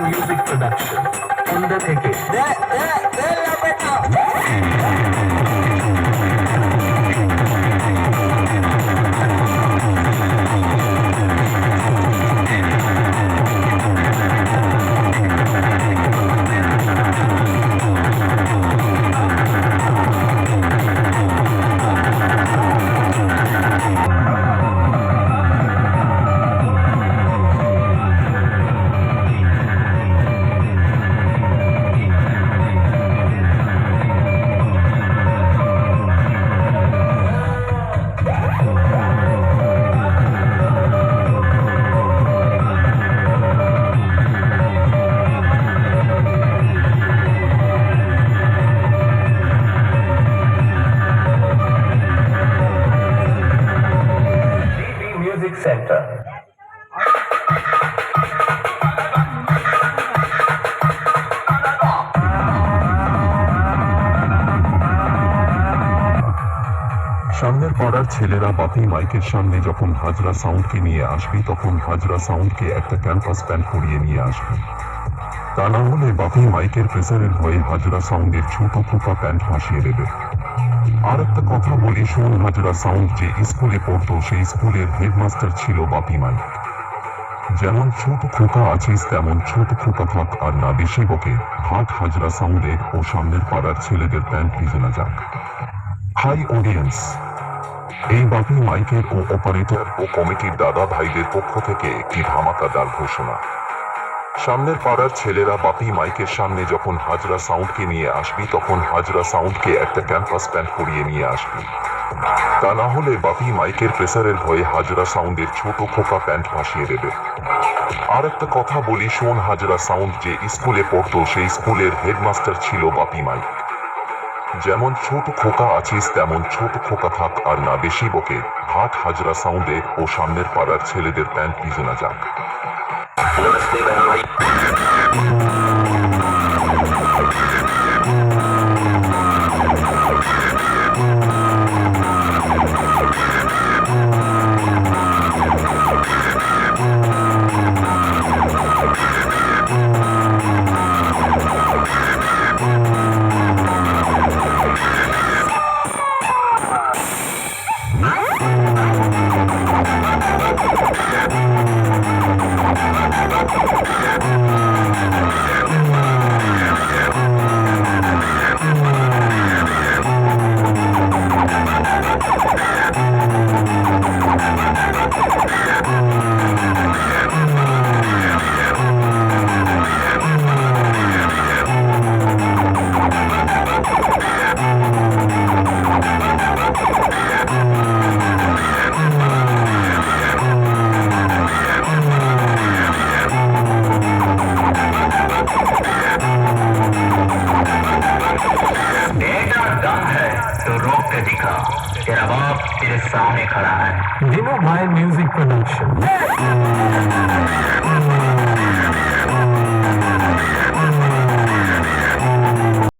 Music production. Under Music Center. সামনের পাড়ার ছেলেরা বাপি মাইকের সামনে যখন হাজরা সাউন্ডকে নিয়ে আসবি তখন হাজরা সাউন্ডকে একটা ক্যাম্পাস প্যান্ট পরিয়ে নিয়ে আসবি। তা না হলে বাপি মাইকের প্রেসারের ভয়ে হাজরা সাউন্ডের ছোট খোপা প্যান্ট ভাসিয়ে দেবে। আর একটা কথা বলি শোন, হাজরা সাউন্ড যে স্কুলে পড়তো সেই স্কুলের হেডমাস্টার ছিল বাপি মাইক। যেমন ছোট খোকা আছিস তেমন ছোট খোকা থাক, আর না বেশি বকে। হাট হাজরা সাউন্ডে ও সামনের পাড়ার ছেলেদের প্যান্ট ভিজে না যাক। হাই অডিয়েন্স, এই বাপি মাইকের ও অপারেটর ও কমিটির দাদা ভাইদের পক্ষ থেকে একটি ধামাকাদার ঘোষণা। সামনের পাড়ার ছেলেরা বাপি মাইকের সামনে যখন হাজরা সাউন্ডকে নিয়ে আসবি তখন হাজরা সাউন্ডকে একটা ক্যাম্পাস প্যান্ট পরিয়ে নিয়ে আসবি। তা না হলে বাপি মাইকের প্রেসারের ভয়ে হাজরা সাউন্ডের ছোট খোকা প্যান্ট ভাসিয়ে দেবে। আর একটা কথা বলি শোন, হাজরা সাউন্ড যে স্কুলে পড়তো সেই স্কুলের হেডমাস্টার ছিল বাপি মাইক। যেমন ছোট খোকা আছিস তেমন ছোট খোকা থাক, আর না বেশি বকে। হাট হাজরা সাউন্ডে ও সামনের পাড়ার ছেলেদের প্যান্ট ভিজে না যাক। दिखा, तेरा बाप तेरे सामने खड़ा है। दिनों भाई म्यूजिक प्रोडक्शन।